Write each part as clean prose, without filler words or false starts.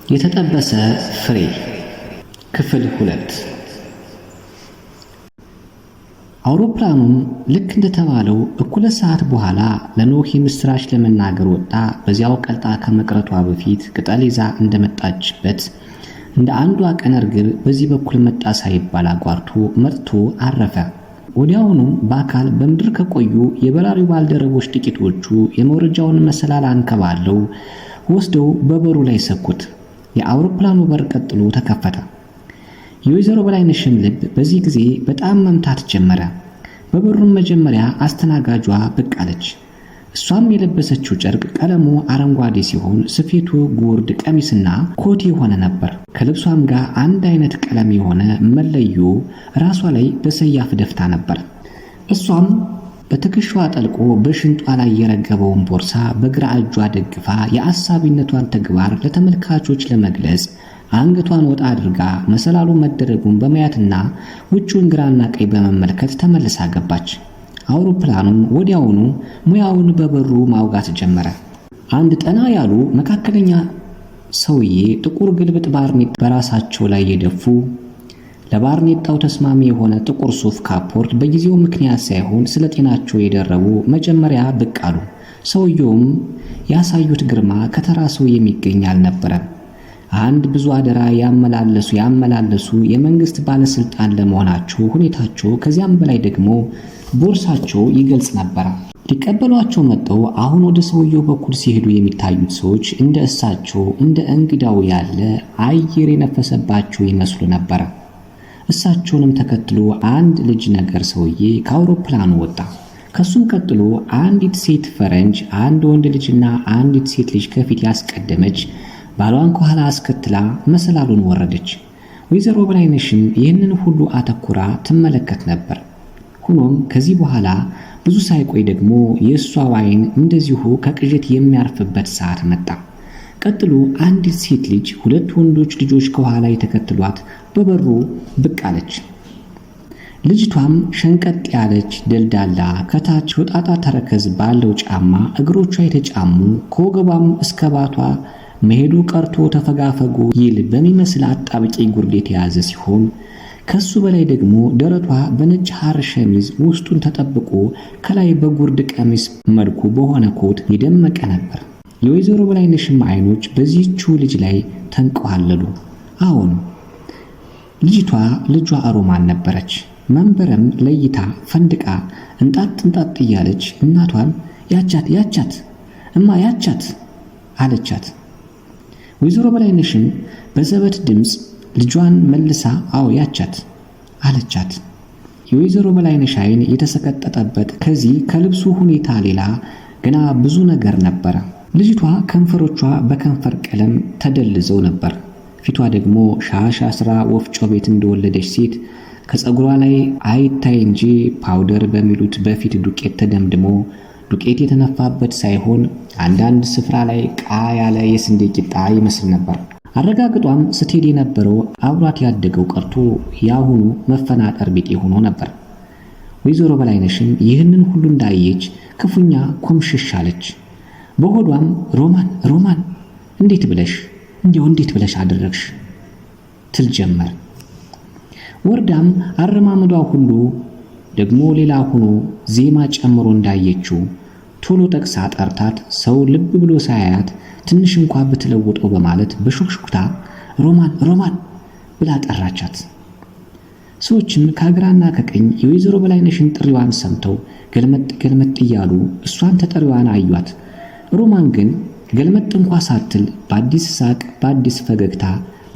የተጠበሰ ፍሬ ክፍል 2። አውሮፕላኑም ልክ እንደተባለው እኩለ ሰዓት በኋላ ለኖህ ምስራች ለመናገር ወጣ። በዚያው ቀልጣ ከመቅረቷ በፊት ቅጠል ይዛ እንደመጣችበት እንደ አንዷ ቀን እርግብ በዚህ በኩል መጣ ሳይባል አቋርጦ መጥቶ አረፈ። ወዲያውኑ በአካል በምድር ከቆዩ የበራሪው ባልደረቦች ጥቂቶቹ የመውረጃውን መሰላል አንከባለው ወስደው በበሩ ላይ ሰኩት። የአውሮፕላኑ በር ቀጥሎ ተከፈተ። የወይዘሮ በላይነሽም ልብ በዚህ ጊዜ በጣም መምታት ጀመረ። በበሩም መጀመሪያ አስተናጋጇ ብቅ አለች። እሷም የለበሰችው ጨርቅ ቀለሙ አረንጓዴ ሲሆን ስፌቱ ጉርድ ቀሚስና ኮት የሆነ ነበር። ከልብሷም ጋር አንድ አይነት ቀለም የሆነ መለዮ ራሷ ላይ በሰያፍ ደፍታ ነበር። እሷም በትከሻዋ ጠልቆ በሽንጧ ላይ የረገበውን ቦርሳ በግራ እጇ ደግፋ የአሳቢነቷን ተግባር ለተመልካቾች ለመግለጽ አንገቷን ወጣ አድርጋ መሰላሉ መደረጉን በማየትና ውጪውን ግራና ቀኝ በመመልከት ተመልሳ ገባች። አውሮፕላኑም ወዲያውኑ ሙያውን በበሩ ማውጋት ጀመረ። አንድ ጠና ያሉ መካከለኛ ሰውዬ ጥቁር ግልብጥ ባርኔጣ በራሳቸው ላይ የደፉ ለባርኔጣው ተስማሚ የሆነ ጥቁር ሱፍ ካፖርት በጊዜው ምክንያት ሳይሆን ስለ ጤናቸው የደረቡ መጀመሪያ ብቅ አሉ። ሰውየውም ያሳዩት ግርማ ከተራ ሰው የሚገኝ አልነበረም። አንድ ብዙ አደራ ያመላለሱ የመንግስት ባለስልጣን ለመሆናቸው ሁኔታቸው ከዚያም በላይ ደግሞ ቦርሳቸው ይገልጽ ነበር። ሊቀበሏቸው መጥተው አሁን ወደ ሰውየው በኩል ሲሄዱ የሚታዩት ሰዎች እንደ እሳቸው እንደ እንግዳው ያለ አየር የነፈሰባቸው ይመስሉ ነበር። እሳቸውንም ተከትሎ አንድ ልጅ ነገር ሰውዬ ከአውሮፕላኑ ወጣ። ከሱም ቀጥሎ አንዲት ሴት ፈረንጅ፣ አንድ ወንድ ልጅና አንዲት ሴት ልጅ ከፊት ያስቀደመች ባሏን ከኋላ አስከትላ መሰላሉን ወረደች። ወይዘሮ በላይነሽም ይህንን ሁሉ አተኩራ ትመለከት ነበር። ሆኖም ከዚህ በኋላ ብዙ ሳይቆይ ደግሞ የእሷ ዓይን እንደዚሁ ከቅዠት የሚያርፍበት ሰዓት መጣ። ቀጥሎ አንዲት ሴት ልጅ፣ ሁለት ወንዶች ልጆች ከኋላ የተከተሏት በበሩ ብቅ አለች። ልጅቷም ሸንቀጥ ያለች ደልዳላ ከታች ወጣጣ ተረከዝ ባለው ጫማ እግሮቿ የተጫሙ ከወገቧም እስከ ባቷ መሄዱ ቀርቶ ተፈጋፈጉ ይል በሚመስል አጣብቂ ጉርድ የተያዘ ሲሆን ከሱ በላይ ደግሞ ደረቷ በነጭ ሐር ሸሚዝ ውስጡን ተጠብቆ ከላይ በጉርድ ቀሚስ መልኩ በሆነ ኮት የደመቀ ነበር። የወይዘሮ በላይነሽም ዓይኖች በዚህችው ልጅ ላይ ተንቀዋለሉ። አሁን ልጅቷ ልጇ ሮማን ነበረች። መንበረም ለይታ ፈንድቃ እንጣጥ እያለች እናቷን ያቻት እማ ያቻት አለቻት። ወይዘሮ በላይነሽም በዘበት ድምፅ ልጇን መልሳ አዎ ያቻት አለቻት። የወይዘሮ በላይነሽ ዓይን የተሰቀጠጠበት ከዚህ ከልብሱ ሁኔታ ሌላ ገና ብዙ ነገር ነበረ። ልጅቷ ከንፈሮቿ በከንፈር ቀለም ተደልዘው ነበር። ፊቷ ደግሞ ሻሽ አስራ ወፍጮ ቤት እንደወለደች ሴት ከፀጉሯ ላይ አይታይ እንጂ ፓውደር በሚሉት በፊት ዱቄት ተደምድሞ ዱቄት የተነፋበት ሳይሆን አንዳንድ ስፍራ ላይ ቃ ያለ የስንዴ ቂጣ ይመስል ነበር። አረጋግጧም ስትሄድ የነበረው አብሯት ያደገው ቀርቶ ያሁኑ መፈናጠር ቢጤ ሆኖ ነበር። ወይዘሮ በላይነሽም ይህንን ሁሉ እንዳየች ክፉኛ ኮምሽሽ አለች። በሆዷም ሮማን እንዴት ብለሽ አደረግሽ ትል ጀመር። ወርዳም አረማመዷ ሁሉ ደግሞ ሌላ ሆኖ ዜማ ጨምሮ እንዳየችው ቶሎ ጠቅሳ ጠርታት ሰው ልብ ብሎ ሳያያት ትንሽ እንኳ ብትለውጠው በማለት በሹክሹክታ ሮማን ብላ ጠራቻት። ሰዎችም ከግራና ከቀኝ የወይዘሮ በላይነሽን ጥሪዋን ሰምተው ገልመጥ እያሉ እሷን ተጠሪዋን አዩት። ሮማን ግን ገልመጥ እንኳ ሳትል በአዲስ ሳቅ በአዲስ ፈገግታ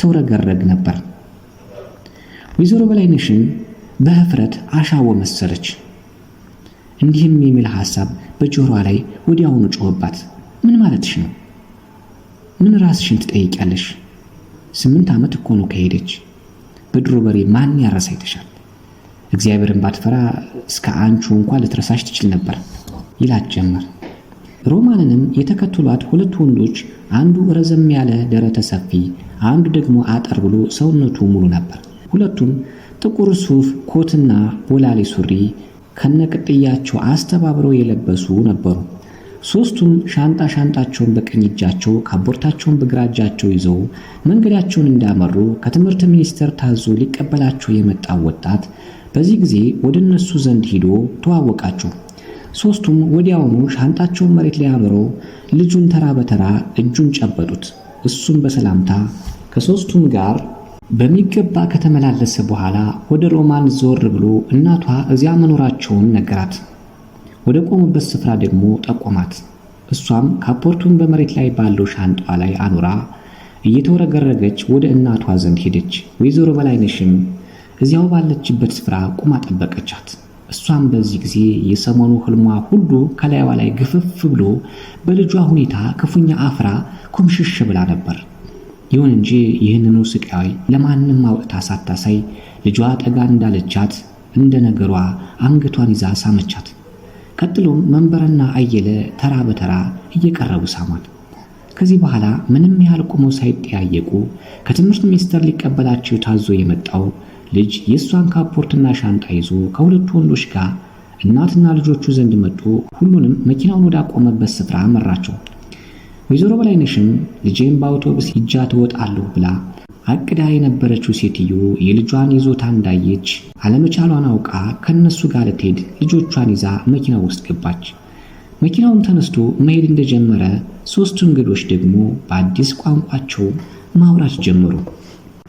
ተውረገረግ ነበር። ወይዘሮ በላይነሽም በህፍረት አሻወ መሰለች። እንዲህም የሚል ሐሳብ በጆሮዋ ላይ ወዲያውኑ ጮህባት። ምን ማለትሽ ነው? ምን ራስሽን ትጠይቂያለሽ? 8 ዓመት እኮ ነው ከሄደች። በድሮ በሬ ማን ያረሳይተሻል? እግዚአብሔርን ባትፈራ እስከ አንቺ እንኳን ልትረሳሽ ትችል ነበር ይላት ጀመር። ሮማንንም የተከተሏት ሁለት ወንዶች አንዱ ረዘም ያለ ደረተ ሰፊ፣ አንዱ ደግሞ አጠር ብሎ ሰውነቱ ሙሉ ነበር። ሁለቱም ጥቁር ሱፍ ኮትና ቦላሌ ሱሪ ከነቅጥያቸው አስተባብረው የለበሱ ነበሩ። ሶስቱም ሻንጣቸውን በቀኝ እጃቸው ካፖርታቸውን በግራ እጃቸው ይዘው መንገዳቸውን እንዳመሩ ከትምህርት ሚኒስቴር ታዞ ሊቀበላቸው የመጣው ወጣት በዚህ ጊዜ ወደ እነሱ ዘንድ ሄዶ ተዋወቃቸው። ሶስቱም ወዲያውኑ ሻንጣቸውን መሬት ላይ አብረው ልጁን ተራ በተራ እጁን ጨበጡት። እሱም በሰላምታ ከሶስቱም ጋር በሚገባ ከተመላለሰ በኋላ ወደ ሮማን ዞር ብሎ እናቷ እዚያ መኖራቸውን ነገራት። ወደ ቆሙበት ስፍራ ደግሞ ጠቆማት። እሷም ካፖርቱን በመሬት ላይ ባለው ሻንጣ ላይ አኑራ እየተወረገረገች ወደ እናቷ ዘንድ ሄደች። ወይዘሮ በላይነሽም እዚያው ባለችበት ስፍራ ቁማ ጠበቀቻት። እሷም በዚህ ጊዜ የሰሞኑ ህልሟ ሁሉ ከላይዋ ላይ ግፍፍ ብሎ በልጇ ሁኔታ ክፉኛ አፍራ ኩምሽሽ ብላ ነበር። ይሁን እንጂ ይህንኑ ስቃይ ለማንም አውጥታ ሳታሳይ ልጇ ጠጋ እንዳለቻት እንደ ነገሯ አንገቷን ይዛ ሳመቻት። ቀጥሎም መንበረና አየለ ተራ በተራ እየቀረቡ ሳሟት። ከዚህ በኋላ ምንም ያህል ቆመው ሳይጠያየቁ ከትምህርት ሚኒስቴር ሊቀበላቸው ታዞ የመጣው ልጅ የእሷን ካፖርትና ሻንጣ ይዞ ከሁለቱ ወንዶች ጋር እናትና ልጆቹ ዘንድ መጡ። ሁሉንም መኪናውን ወዳቆመበት ስፍራ መራቸው። ወይዘሮ በላይነሽም ልጄን በአውቶቡስ ይጃ ትወጣለሁ ብላ አቅዳ የነበረችው ሴትዮ የልጇን ይዞታ እንዳየች አለመቻሏን አውቃ ከነሱ ጋር ልትሄድ ልጆቿን ይዛ መኪናው ውስጥ ገባች። መኪናውም ተነስቶ መሄድ እንደጀመረ ሶስቱ እንግዶች ደግሞ በአዲስ ቋንቋቸው ማውራት ጀመሩ።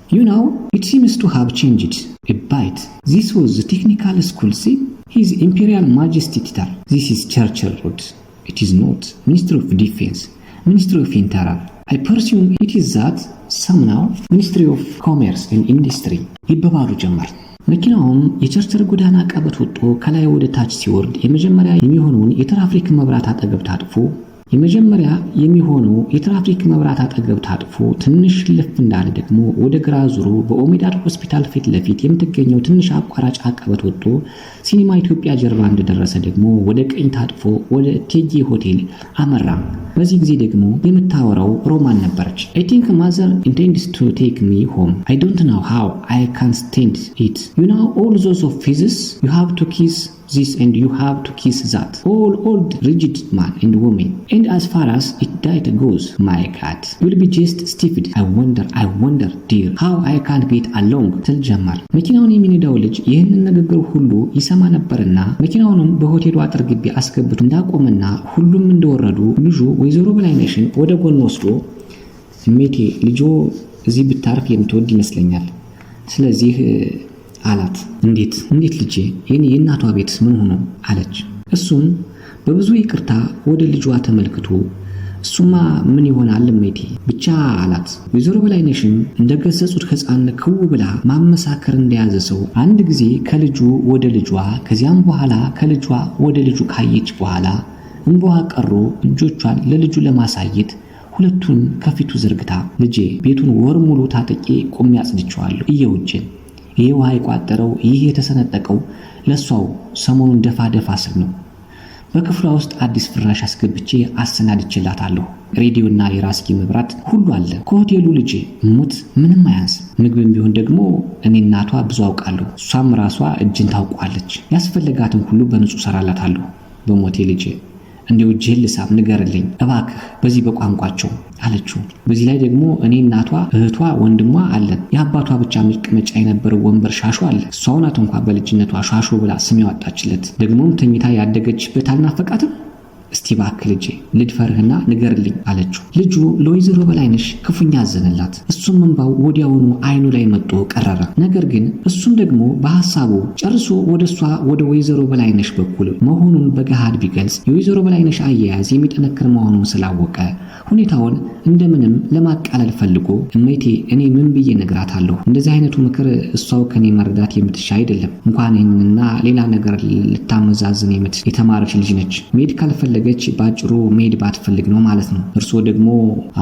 You know, it seems to have changed a bit. This was the technical school, see? His Imperial Majesty Titar. This is Churchill Road. It is not Ministry of Defense, Ministry of Interior. I presume it is that somehow Ministry of Commerce and Industry. ይባባሉ ጀመር። መኪናውም የቸርችል ጎዳና ቀበት ወጥቶ ከላይ ወደ ታች ሲወርድ የመጀመሪያ የሚሆነውን የትራፊክ መብራት አጠገብ ታጥፎ ትንሽ ልፍ እንዳለ ደግሞ ወደ ግራ ዙሮ በኦሜዳድ ሆስፒታል ፊት ለፊት የምትገኘው ትንሽ አቋራጭ አቀበት ወጥቶ ሲኒማ ኢትዮጵያ ጀርባ እንደደረሰ ደግሞ ወደ ቀኝ ታጥፎ ወደ ቴጌ ሆቴል አመራ። በዚህ ጊዜ ደግሞ የምታወራው ሮማን ነበረች። I think mother intends to take me home. I don't know how I can stand it. You know all those of physics, you have to kiss this and you have to kiss that. All old rigid man and woman. And as far as it diet goes, my God, you'll be just stupid. I wonder dear, how I can't get along ትል ጀመር። መኪናውን የሚነዳው ልጅ ይህንን ንግግር ሁሉ ይሰማ ነበርና መኪናውንም በሆቴሉ አጥር ግቢ አስገብቶ እንዳቆመና ሁሉም እንደወረዱ ልጁ ወይዘሮ በላይነሽን ወደ ጎን ወስዶ እሜቴ ልጆ እዚህ ብታርፍ የምትወድ ይመስለኛል። ስለዚህ አላት። እንዴት ልጄ የእናቷ ቤት ምን ሆኖ አለች። እሱም በብዙ ይቅርታ ወደ ልጇ ተመልክቶ እሱማ ምን ይሆናል እሜቴ ብቻ አላት። ወይዘሮ በላይነሽም እንደገሰጹት ሕፃን ክው ብላ ማመሳከር እንደያዘ ሰው አንድ ጊዜ ከልጁ ወደ ልጇ ከዚያም በኋላ ከልጇ ወደ ልጁ ካየች በኋላ እንባዋ ቀሮ እጆቿን ለልጁ ለማሳየት ሁለቱን ከፊቱ ዘርግታ ልጄ ቤቱን ወር ሙሉ ታጠቄ ቆሜ አጽድቼዋለሁ እየውጭን ይሄ ውሃ የቋጠረው ይሄ የተሰነጠቀው ለሷው ሰሞኑን ደፋ ስል ነው። በክፍሏ ውስጥ አዲስ ፍራሽ አስገብቼ አሰናድቼላታለሁ። ሬዲዮና የራስጌ መብራት ሁሉ አለ። ከሆቴሉ ልጄ ሙት ምንም አያንስ። ምግብም ቢሆን ደግሞ እኔ እናቷ ብዙ አውቃለሁ። እሷም ራሷ እጅን ታውቋለች። ያስፈልጋትን ሁሉ በንጹህ ሰራላታለሁ። በሞቴ ልጄ እንዲው እጅህን ልሳም ንገርልኝ እባክህ በዚህ በቋንቋቸው አለችው። በዚህ ላይ ደግሞ እኔ እናቷ እህቷ ወንድሟ አለን። የአባቷ ብቻ መቀመጫ የነበረው ወንበር ሻሾ አለ። እሷው ናት እንኳን በልጅነቷ ሻሾ ብላ ስም ያወጣችለት። ደግሞም ተኝታ ያደገችበት አልናፈቃትም። እስቲ እባክህ ልጄ ልድፈርህና ንገርልኝ አለችው። ልጁ ለወይዘሮ በላይነሽ ክፉኛ አዘነላት። እሱም እንባው ወዲያውኑ አይኑ ላይ መጥቶ ቀረረ። ነገር ግን እሱም ደግሞ በሐሳቡ ጨርሶ ወደ ወይዘሮ በላይነሽ በኩል መሆኑን በገሃድ ቢገልጽ የወይዘሮ በላይነሽ አያያዝ የሚጠነክር መሆኑን ስላወቀ ሁኔታውን እንደምንም ለማቃለል ፈልጎ እሜቴ እኔ ምን ብዬ ነግራታለሁ? እንደዚህ አይነቱ ምክር እሷው ከኔ መረዳት የምትሻ አይደለም። እንኳን ይህንና ሌላ ነገር ልታመዛዝን የተማረች ልጅ ነች። መሄድ ካልፈለገች ባጭሩ መሄድ ባትፈልግ ነው ማለት ነው። እርስዎ ደግሞ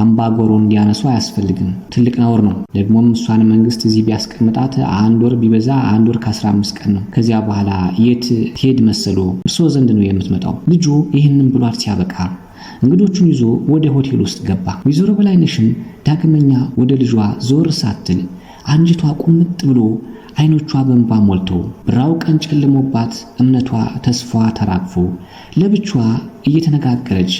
አምባጓሮ እንዲያነሱ አያስፈልግም። ትልቅ ነውር ነው። ደግሞም እሷን መንግስት እዚህ ቢያስቀምጣት 1 ወር ቢበዛ 1 ወር ከ15 ቀን ነው። ከዚያ በኋላ የት ትሄድ መሰሎ? እርስዎ ዘንድ ነው የምትመጣው። ልጁ ይህንን ብሏት ሲያበቃ እንግዶቹን ይዞ ወደ ሆቴል ውስጥ ገባ። ወይዘሮ በላይነሽም ዳግመኛ ወደ ልጇ ዞር ሳትል አንጅቷ ቁምጥ ብሎ አይኖቿ በእንባ ሞልተው ብራው ቀን ጨልሞባት እምነቷ ተስፋዋ ተራግፎ ለብቻዋ እየተነጋገረች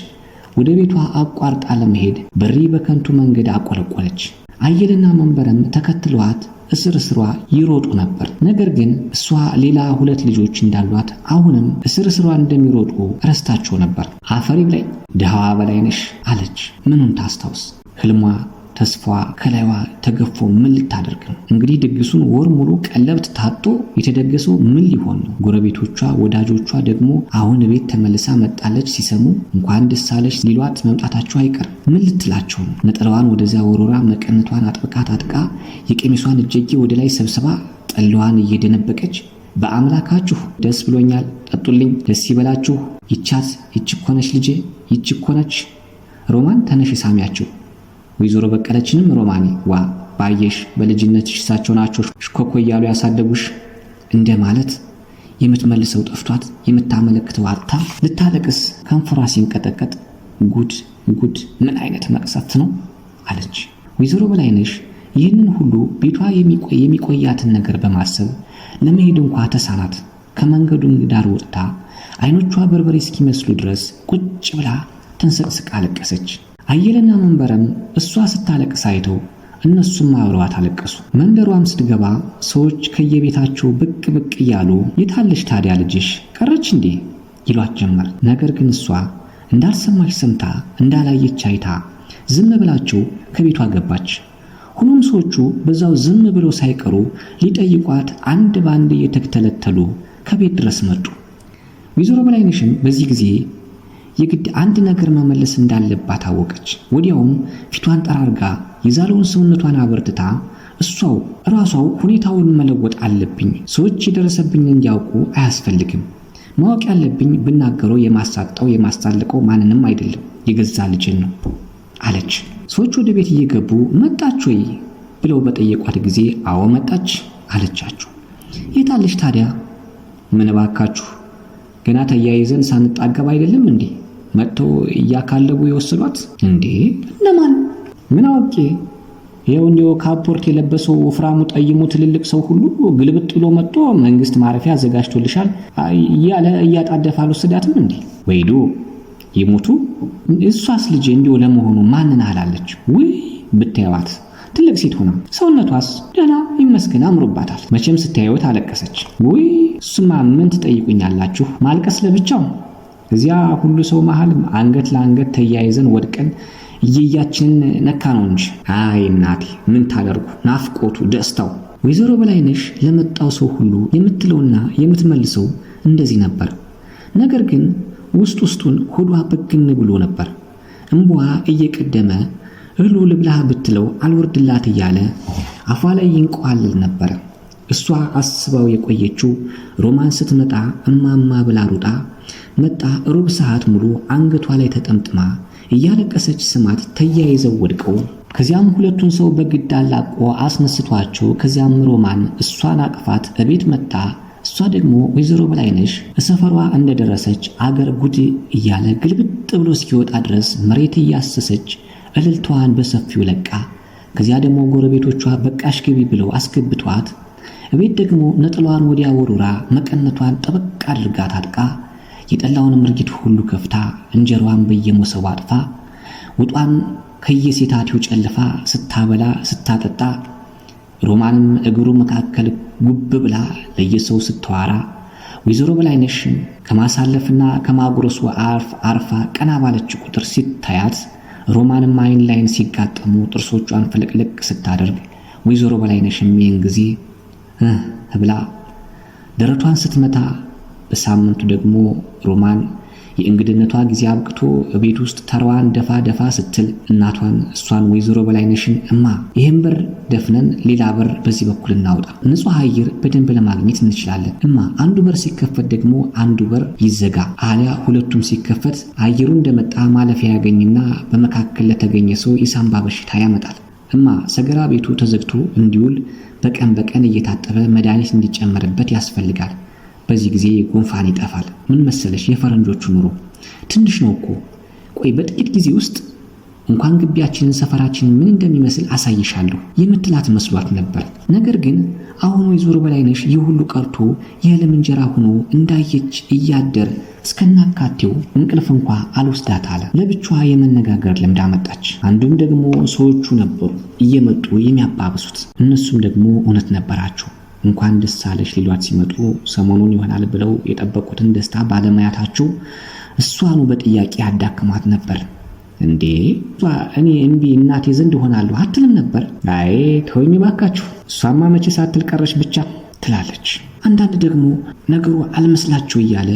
ወደ ቤቷ አቋርጣ ለመሄድ በሪ በከንቱ መንገድ አቆለቆለች። አየልና መንበረም ተከትሏት እስርስሯ ይሮጡ ነበር። ነገር ግን እሷ ሌላ 2 ልጆች እንዳሏት አሁንም እስርስሯ እንደሚሮጡ ረስታቸው ነበር። አፈሪ ብላይ ደሃዋ በላይነሽ አለች። ምኑን ታስታውስ? ህልሟ ተስፋዋ ከላይዋ ተገፎ ምን ልታደርግ ነው? እንግዲህ ድግሱን ወር ሙሉ ቀለብት ታጦ የተደገሰው ምን ሊሆን ነው? ጎረቤቶቿ ወዳጆቿ ደግሞ አሁን ቤት ተመልሳ መጣለች ሲሰሙ እንኳን ደስ አለሽ ሊሏት መምጣታቸው አይቀርም። ምን ልትላቸው ነው? ነጠላዋን ወደዚያ ወሮራ መቀነቷን አጥብቃ ታጥቃ የቀሚሷን እጀጌ ወደ ላይ ሰብስባ ጠላዋን እየደነበቀች በአምላካችሁ ደስ ብሎኛል፣ ጠጡልኝ፣ ደስ ይበላችሁ፣ ይችኮነች ልጄ፣ ይችኮነች ሮማን ተነሽ ሳሚያችሁ ወይዘሮ በቀለችንም ሮማኔ ዋ ባየሽ በልጅነትሽ እሳቸው ናቸው ሽኮኮ እያሉ ያሳደጉሽ እንደማለት የምትመልሰው ጠፍቷት የምታመለክተው አጥታ ልታለቅስ ከንፈሯ ሲንቀጠቀጥ ጉድ ምን አይነት መቅሰፍት ነው አለች። ወይዘሮ በላይነሽ ይህንን ሁሉ ቤቷ የሚቆያትን ነገር በማሰብ ለመሄድ እንኳ ተሳናት። ከመንገዱ ዳር ወጥታ አይኖቿ በርበሬ እስኪመስሉ ድረስ ቁጭ ብላ ተንሰቅስቃ አለቀሰች። አየለና መንበረም እሷ ስታለቅስ አይተው እነሱም አብረዋት አለቀሱ። መንደሯም ስትገባ ሰዎች ከየቤታቸው ብቅ እያሉ የታለች ታዲያ ልጅሽ ቀረች እንዴ ይሏት ጀመር። ነገር ግን እሷ እንዳልሰማች ሰምታ እንዳላየች አይታ ዝም ብላቸው ከቤቷ ገባች። ሁሉም ሰዎቹ በዛው ዝም ብለው ሳይቀሩ ሊጠይቋት አንድ ባንድ እየተተለተሉ ከቤት ድረስ መጡ። ወይዘሮ በላይነሽም በዚህ ጊዜ የግድ አንድ ነገር መመለስ እንዳለባት አወቀች። ወዲያውም ፊቷን ጠራርጋ የዛለውን ሰውነቷን አበርትታ እሷው ራሷው ሁኔታውን መለወጥ አለብኝ፣ ሰዎች የደረሰብኝ እንዲያውቁ አያስፈልግም፣ ማወቅ ያለብኝ ብናገረው የማሳጣው የማሳልቀው ማንንም አይደለም የገዛ ልጅን ነው አለች። ሰዎች ወደ ቤት እየገቡ መጣች ወይ ብለው በጠየቋት ጊዜ አዎ መጣች አለቻቸው። የታለች ታዲያ? ምን ባካችሁ ገና ተያይዘን ሳንጣገብ አይደለም እንዴ መጥተው እያካለቡ የወሰዷት እንዴ? ለማን ምን አውቄ? ይሄው እንዲው ካፖርት የለበሰው ወፍራሙ ጠይሙ ትልልቅ ሰው ሁሉ ግልብጥ ብሎ መጥቶ መንግስት ማረፊያ አዘጋጅቶልሻል እያለ እያጣደፈ አልወሰዳትም እንዴ? ወይዱ ይሞቱ። እሷስ ልጅ እንዲው ለመሆኑ ማንን አላለች? ውይ ብታዩት ትልቅ ሴት ሆና ሰውነቷስ ደህና ይመስገን አምሮባታል። መቼም ስታዩት አለቀሰች። ውይ እሱማ ምን ትጠይቁኛላችሁ? ማልቀስ ለብቻው እዚያ ሁሉ ሰው መሃል አንገት ለአንገት ተያይዘን ወድቀን እየያችንን ነካ ነው እንጂ። አይ እናቴ ምን ታደርጉ ናፍቆቱ ደስታው። ወይዘሮ በላይነሽ ለመጣው ሰው ሁሉ የምትለውና የምትመልሰው እንደዚህ ነበር። ነገር ግን ውስጡን ሆዷ በግን ብሎ ነበር። እንቧ እየቀደመ እህሉ ልብላ ብትለው አልወርድላት እያለ አፏ ላይ ይንቋልል ነበር። እሷ አስባው የቆየችው ሮማን ስትመጣ እማማ ብላ ሩጣ መጣ። ሩብ ሰዓት ሙሉ አንገቷ ላይ ተጠምጥማ እያለቀሰች ስማት ተያይዘው ወድቀው ከዚያም ሁለቱን ሰው በግድ አላቆ አስነስቷቸው ከዚያም ሮማን እሷን አቅፋት እቤት መጣ። እሷ ደግሞ ወይዘሮ በላይነሽ ሰፈሯ እንደደረሰች አገር ጉድ እያለ ግልብጥ ብሎ እስኪወጣ ድረስ መሬት እያሰሰች እልልቷን በሰፊው ለቃ። ከዚያ ደግሞ ጎረቤቶቿ በቃሽ ግቢ ብለው አስገብቷት እቤት ደግሞ ነጠላዋን ወዲያ ወሩራ መቀነቷን ጠበቅ አድርጋ ታጥቃ የጠላውን ምርጊት ሁሉ ከፍታ እንጀራዋን በየሞሰቡ አጥፋ ወጧን ከየሴታቲው ጨልፋ ስታበላ ስታጠጣ ሮማንም እግሩ መካከል ጉብ ብላ ለየሰው ስትዋራ ወይዘሮ በላይነሽ ከማሳለፍና ከማጉረሱ አርፋ ቀና ባለች ቁጥር ሲታያት ሮማንም አይን ላይን ሲጋጠሙ ጥርሶቿን ፍልቅልቅ ስታደርግ ወይዘሮ በላይነሽም ይህን ጊዜ ብላ ደረቷን ስትመታ በሳምንቱ ደግሞ ሮማን የእንግድነቷ ጊዜ አብቅቶ ቤት ውስጥ ተራዋን ደፋ ስትል እናቷን እሷን ወይዘሮ በላይነሽን እማ ይሄን በር ደፍነን ሌላ በር በዚህ በኩል እናውጣ፣ ንጹህ አየር በደንብ ለማግኘት እንችላለን። እማ አንዱ በር ሲከፈት ደግሞ አንዱ በር ይዘጋ፣ አሊያ ሁለቱም ሲከፈት አየሩ እንደመጣ ማለፊያ ያገኝና በመካከል ለተገኘ ሰው የሳምባ በሽታ ያመጣል። እማ ሰገራ ቤቱ ተዘግቶ እንዲውል በቀን እየታጠበ መድኃኒት እንዲጨመርበት ያስፈልጋል። በዚህ ጊዜ ጉንፋን ይጠፋል። ምን መሰለሽ የፈረንጆቹ ኑሮ ትንሽ ነው እኮ። ቆይ በጥቂት ጊዜ ውስጥ እንኳን ግቢያችንን ሰፈራችንን ምን እንደሚመስል አሳይሻለሁ የምትላት መስሏት ነበር። ነገር ግን አሁን ወይዘሮ በላይነሽ ይህ ሁሉ ቀርቶ የህልም እንጀራ ሆኖ እንዳየች እያደር እስከናካቴው እንቅልፍ እንኳ አልወስዳት አለ። ለብቻዋ የመነጋገር ልምድ አመጣች። አንዱም ደግሞ ሰዎቹ ነበሩ እየመጡ የሚያባብሱት። እነሱም ደግሞ እውነት ነበራቸው። እንኳን ደስ አለሽ ሊሏት ሲመጡ ሰሞኑን ይሆናል ብለው የጠበቁትን ደስታ ባለማያታቸው እሷኑ በጥያቄ አዳክሟት ነበር። እንዴ እኔ እምቢ እናቴ ዘንድ ሆናለሁ አትልም ነበር? አይ ተወኝ ባካችሁ፣ እሷማ መቼ ሳትል ቀረች ብቻ ትላለች። አንዳንድ ደግሞ ነገሩ አልመስላቸው እያለ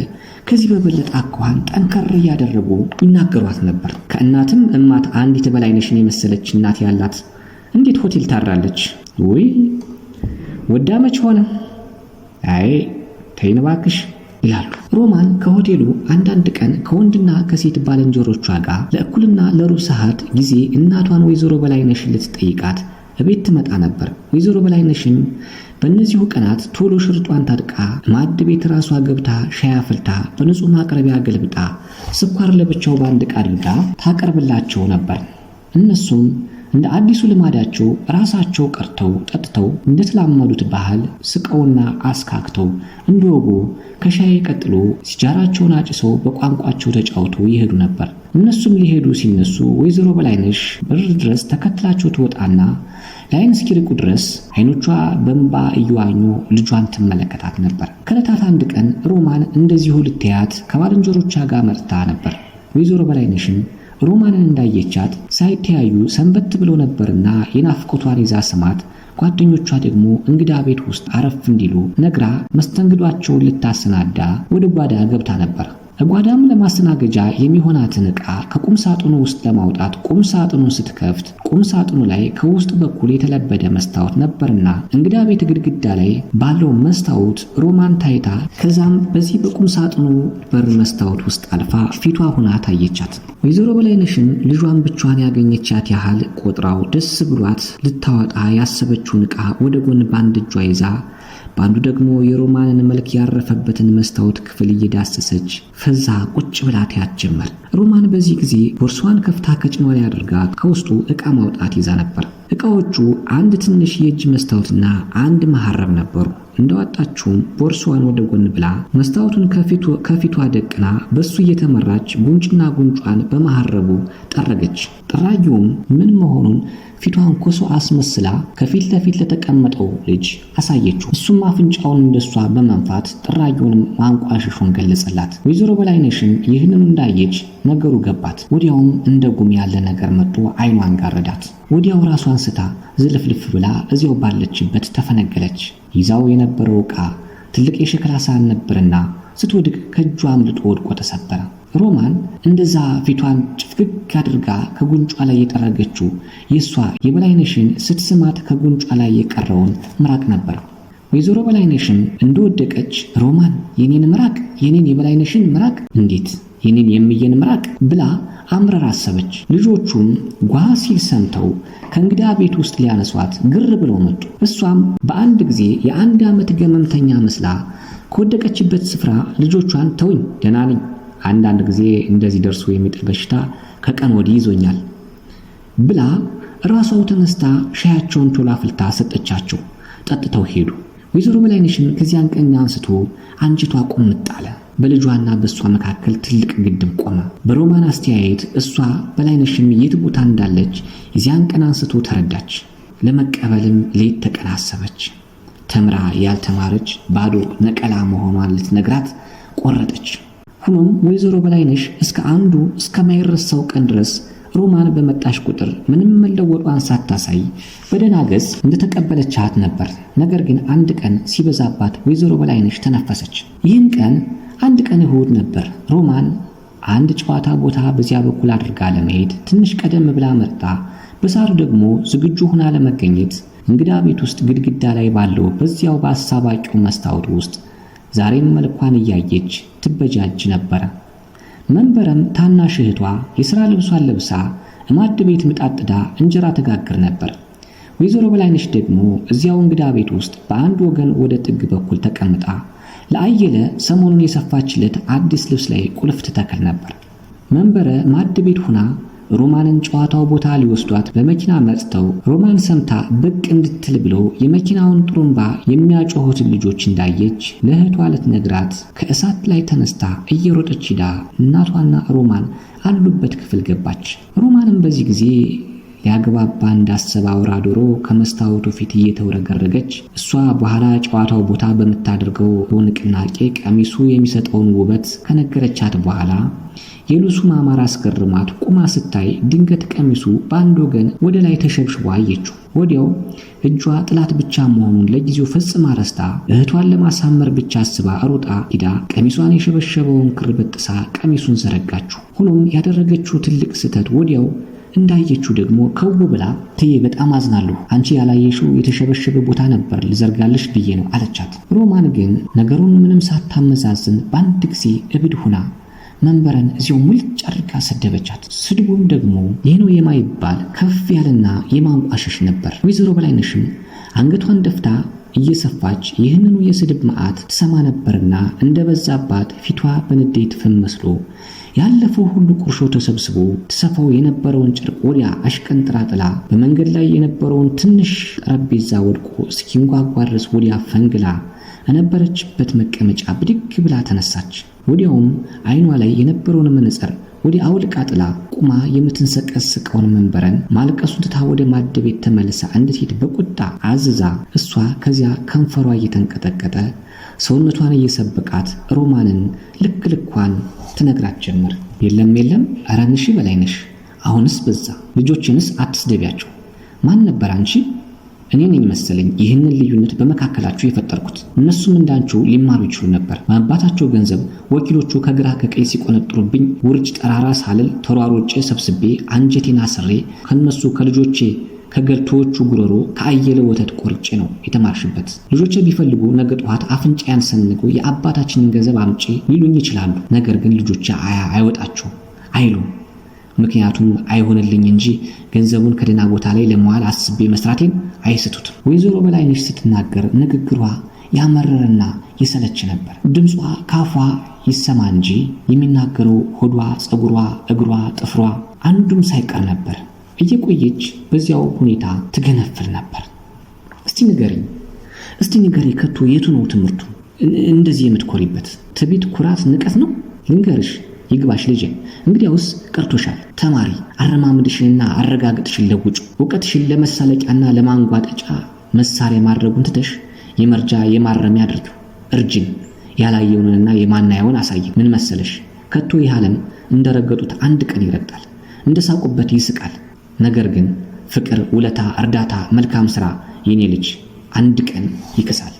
ከዚህ በበለጠ አኳኋን ጠንከር እያደረጉ ይናገሯት ነበር። ከእናትም እማት አንዲት በላይነሽን የመሰለች እናት ያላት እንዴት ሆቴል ታራለች? ወይ ወዳ መች ሆነ? አይ ተይን ባክሽ ይላሉ። ሮማን ከሆቴሉ አንዳንድ ቀን ከወንድና ከሴት ባልንጀሮቿ ጋር ለእኩልና ለሩብ ሰዓት ጊዜ እናቷን ወይዘሮ በላይነሽን ልትጠይቃት እቤት ትመጣ ነበር። ወይዘሮ በላይነሽም በእነዚሁ ቀናት ቶሎ ሽርጧን ታጥቃ ማዕድ ቤት ራሷ ገብታ ሻይ አፍልታ በንጹህ ማቅረቢያ ገልብጣ ስኳር ለብቻው በአንድ ዕቃ አድርጋ ታቀርብላቸው ነበር። እነሱም እንደ አዲሱ ልማዳቸው ራሳቸው ቀርተው ጠጥተው እንደተላመዱት ባህል ስቀውና አስካክተው እንዲወጉ ከሻይ ቀጥሎ ሲጃራቸውን አጭሰው በቋንቋቸው ተጫውተው ይሄዱ ነበር። እነሱም ሊሄዱ ሲነሱ ወይዘሮ በላይነሽ በር ድረስ ተከትላቸው ትወጣና ለዓይን እስኪርቁ ድረስ አይኖቿ በእንባ እየዋኙ ልጇን ትመለከታት ነበር። ከዕለታት አንድ ቀን ሮማን እንደዚሁ ልትያት ከባልንጀሮቿ ጋር መጥታ ነበር። ወይዘሮ በላይነሽም ሮማንን እንዳየቻት ሳይተያዩ ሰንበት ብለው ነበርና የናፍቆቷን ይዛ ስማት ጓደኞቿ ደግሞ እንግዳ ቤት ውስጥ አረፍ እንዲሉ ነግራ መስተንግዷቸውን ልታሰናዳ ወደ ጓዳ ገብታ ነበር። ጓዳም ለማስተናገጃ የሚሆናትን ዕቃ ከቁም ሳጥኑ ውስጥ ለማውጣት ቁም ሳጥኑን ስትከፍት ቁም ሳጥኑ ላይ ከውስጥ በኩል የተለበደ መስታወት ነበርና እንግዳ ቤት ግድግዳ ላይ ባለው መስታወት ሮማን ታይታ ከዛም በዚህ በቁም ሳጥኑ በር መስታወት ውስጥ አልፋ ፊቷ ሆና ታየቻት። ወይዘሮ በላይነሽም ልጇን ብቻዋን ያገኘቻት ያህል ቆጥራው ደስ ብሏት ልታወጣ ያሰበችውን ዕቃ ወደ ጎን ባንድ እጇ ይዛ ባንዱ ደግሞ የሮማንን መልክ ያረፈበትን መስታወት ክፍል እየዳሰሰች ፈዛ ቁጭ ብላ ታያት ጀመር። ሮማን በዚህ ጊዜ ቦርሷን ከፍታ ከጭኗ ላይ አድርጋ ከውስጡ ዕቃ ማውጣት ይዛ ነበር። ዕቃዎቹ አንድ ትንሽ የእጅ መስታወትና አንድ መሐረብ ነበሩ። እንደወጣችውም ቦርሷን ወደ ጎን ብላ መስታወቱን ከፊቷ ደቅና በሱ እየተመራች ጉንጭና ጉንጯን በመሐረቡ ጠረገች። ጠራጊውም ምን መሆኑን ፊቷን ኮሶ አስመስላ ከፊት ለፊት ለተቀመጠው ልጅ አሳየችው። እሱም አፍንጫውን እንደሷ በመንፋት ጠራጊውንም ማንቋሸሹን ገለጸላት። ወይዘሮ በላይነሽም ይህንን እንዳየች ነገሩ ገባት። ወዲያውም እንደ ጉም ያለ ነገር መጥቶ አይኗን ጋረዳት። ወዲያው ራሷን ስታ ዝልፍልፍ ብላ እዚያው ባለችበት ተፈነገለች። ይዛው የነበረው ዕቃ ትልቅ የሸክላ ሳህን ነበርና ስትወድቅ ከእጇ አምልጦ ወድቆ ተሰበረ። ሮማን እንደዛ ፊቷን ጭፍግግ አድርጋ ከጉንጯ ላይ የጠረገችው የሷ የበላይነሽን ስትስማት ከጉንጯ ላይ የቀረውን ምራቅ ነበር። ወይዘሮ በላይነሽም እንደወደቀች ሮማን የኔን ምራቅ፣ የኔን የበላይነሽን ምራቅ፣ እንዴት የኔን የምየን ምራቅ ብላ አምረር አሰበች። ልጆቹም ጓ ሲል ሰምተው ከእንግዳ ቤት ውስጥ ሊያነሷት ግር ብለው መጡ። እሷም በአንድ ጊዜ የአንድ ዓመት ገመምተኛ መስላ ከወደቀችበት ስፍራ ልጆቿን ተውኝ፣ ደህና ነኝ፣ አንዳንድ ጊዜ እንደዚህ ደርሶ የሚጥል በሽታ ከቀን ወዲህ ይዞኛል ብላ ራሷው ተነስታ ሻያቸውን ቶሎ አፍልታ ሰጠቻቸው። ጠጥተው ሄዱ። ወይዘሮ በላይነሽም ከዚያን ቀን አንስቶ አንጅቷ ቁምጥ አለ። በልጇና በእሷ መካከል ትልቅ ግድብ ቆመ። በሮማን አስተያየት እሷ በላይነሽም የት ቦታ እንዳለች የዚያን ቀን አንስቶ ተረዳች። ለመቀበልም ሌት ተቀን አሰበች። ተምራ ያልተማረች ባዶ ነቀላ መሆኗን ልትነግራት ቆረጠች። ሆኖም ወይዘሮ በላይነሽ እስከማይረሳው ቀን ድረስ ሮማን በመጣሽ ቁጥር ምንም መለወጧን ሳታሳይ በደህና ገጽ እንደተቀበለቻት ነበር። ነገር ግን አንድ ቀን ሲበዛባት ወይዘሮ በላይነሽ ተነፈሰች። ይህም ቀን አንድ ቀን እሁድ ነበር። ሮማን አንድ ጨዋታ ቦታ በዚያ በኩል አድርጋ ለመሄድ ትንሽ ቀደም ብላ መርጣ በሳሩ ደግሞ ዝግጁ ሆና ለመገኘት እንግዳ ቤት ውስጥ ግድግዳ ላይ ባለው በዚያው በአሳባቂው መስታወት ውስጥ ዛሬም መልኳን እያየች ትበጃጅ ነበር። መንበረም ታናሽ እህቷ የሥራ ልብሷን ለብሳ ማዕድ ቤት ምጣጥዳ እንጀራ ተጋግር ነበር። ወይዘሮ በላይነሽ ደግሞ እዚያው እንግዳ ቤት ውስጥ በአንድ ወገን ወደ ጥግ በኩል ተቀምጣ ለአየለ ሰሞኑን የሰፋችለት አዲስ ልብስ ላይ ቁልፍ ትተክል ነበር። መንበረ ማዕድ ቤት ሆና ሮማንን ጨዋታው ቦታ ሊወስዷት በመኪና መጥተው ሮማን ሰምታ ብቅ እንድትል ብለው የመኪናውን ጥሩምባ የሚያጮሁትን ልጆች እንዳየች ለእህቷ ልትነግራት ከእሳት ላይ ተነስታ እየሮጠች ሂዳ እናቷና ሮማን አሉበት ክፍል ገባች። ሮማንም በዚህ ጊዜ ሊያግባባ እንዳሰበ አውራ ዶሮ ከመስታወቱ ፊት እየተወረገረገች እሷ በኋላ ጨዋታው ቦታ በምታደርገው ንቅናቄ ቀሚሱ የሚሰጠውን ውበት ከነገረቻት በኋላ የልብሱ ማማር አስገርማት ቁማ ስታይ ድንገት ቀሚሱ በአንድ ወገን ወደ ላይ ተሸብሽቦ አየችው። ወዲያው እጇ ጥላት ብቻ መሆኑን ለጊዜው ፈጽማ ረስታ እህቷን ለማሳመር ብቻ አስባ ሮጣ ሂዳ ቀሚሷን የሸበሸበውን ክር በጥሳ ቀሚሱን ዘረጋችው። ሆኖም ያደረገችው ትልቅ ስህተት ወዲያው እንዳየችው ደግሞ ከው ብላ ትዬ በጣም አዝናለሁ፣ አንቺ ያላየሽው የተሸበሸበ ቦታ ነበር ልዘርጋለሽ ብዬ ነው አለቻት። ሮማን ግን ነገሩን ምንም ሳታመዛዝን በአንድ ጊዜ እብድ ሆና መንበረን እዚያው ሙልጭ አድርጋ ሰደበቻት። ስድቡም ደግሞ ይህ ነው የማይባል ከፍ ያለና የማንቋሸሽ ነበር። ወይዘሮ በላይነሽም አንገቷን ደፍታ እየሰፋች ይህንኑ የስድብ መዓት ትሰማ ነበርና እንደበዛባት ፊቷ በንዴት ፍም መስሎ ያለፈው ሁሉ ቁርሾ ተሰብስቦ ተሰፋው የነበረውን ጨርቅ ወዲያ አሽቀንጥራ ጥላ በመንገድ ላይ የነበረውን ትንሽ ጠረጴዛ ወድቆ እስኪንጓጓ ድረስ ወዲያ ፈንግላ እነበረችበት መቀመጫ ብድግ ብላ ተነሳች። ወዲያውም አይኗ ላይ የነበረውን መነጽር ወዲያ አውልቃ ጥላ ቁማ የምትንሰቀስቀውን መንበረን ማልቀሱን ትታ ወደ ማደቤት ተመልሳ እንድትሄድ በቁጣ አዝዛ እሷ ከዚያ ከንፈሯ እየተንቀጠቀጠ ሰውነቷን እየሰበቃት ሮማንን ልክ ልኳን ትነግራት ጀመር። የለም ኧረ ንሺ በላይነሽ፣ አሁንስ በዛ። ልጆችንስ አትስደቢያቸው። ማን ነበር አንቺ? እኔ ነኝ መሰለኝ ይህንን ልዩነት በመካከላችሁ የፈጠርኩት። እነሱም እንዳንቺው ሊማሩ ይችሉ ነበር። በአባታቸው ገንዘብ ወኪሎቹ ከግራ ከቀኝ ሲቆነጥሩብኝ ውርጭ ጠራራ ሳልል ተሯሮጬ ሰብስቤ አንጀቴን አስሬ ከነሱ ከልጆቼ ከገልቶቹ ጉሮሮ ከአየለ ወተት ቆርጬ ነው የተማርሽበት። ልጆቼ ቢፈልጉ ነገ ጠዋት አፍንጫያን ሰንገው የአባታችንን ገንዘብ አምጪ ሊሉኝ ይችላሉ። ነገር ግን ልጆቼ አይወጣቸው አይሉም። ምክንያቱም አይሆንልኝ እንጂ ገንዘቡን ከደህና ቦታ ላይ ለመዋል አስቤ መስራቴን አይስቱትም። ወይዘሮ በላይነሽ ስትናገር ንግግሯ ያመረረና የሰለች ነበር። ድምጿ ካፏ ይሰማ እንጂ የሚናገረው ሆዷ፣ ጸጉሯ፣ እግሯ፣ ጥፍሯ አንዱም ሳይቀር ነበር። እየቆየች በዚያው ሁኔታ ትገነፍል ነበር። እስቲ ንገሪ ከቶ የቱ ነው ትምህርቱ እንደዚህ የምትኮሪበት? ትቢት፣ ኩራት፣ ንቀት ነው? ልንገርሽ ይግባሽ ልጄ፣ እንግዲያውስ ቀርቶሻል። ተማሪ፣ አረማምድሽንና አረጋግጥሽን ለውጩ። እውቀትሽን ለመሳለቂያና ለማንጓጠጫ መሳሪያ ማድረጉን ትተሽ የመርጃ የማረሚያ አድርጊው። እርጅን፣ ያላየውንና የማናየውን አሳይ። ምን መሰለሽ፣ ከቶ ይህ ዓለም እንደረገጡት አንድ ቀን ይረግጣል፣ እንደሳቁበት ይስቃል። ነገር ግን ፍቅር፣ ውለታ፣ እርዳታ፣ መልካም ሥራ የኔ ልጅ አንድ ቀን ይክሳል።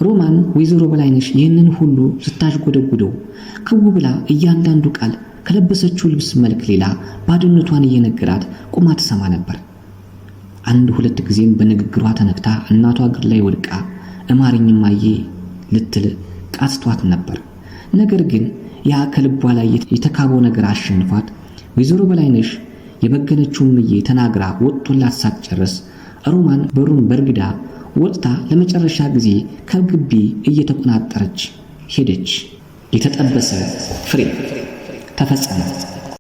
ሮማን ወይዘሮ በላይነሽ ይህንን ሁሉ ስታሽጎደጉደው ክው ብላ እያንዳንዱ ቃል ከለበሰችው ልብስ መልክ ሌላ ባድነቷን እየነገራት ቁማ ትሰማ ነበር። አንድ ሁለት ጊዜም በንግግሯ ተነክታ እናቷ እግር ላይ ወድቃ እማርኝማዬ ልትል ቃስቷት ነበር። ነገር ግን ያ ከልቧ ላይ የተካበው ነገር አሸንፏት ወይዘሮ በላይነሽ የበገነችውን ምዬ ተናግራ ወጥቶላት ሳትጨርስ ሮማን በሩን በርግዳ ወጥታ ለመጨረሻ ጊዜ ከግቢ እየተቆናጠረች ሄደች። የተጠበሰ ፍሬ ተፈጸመ።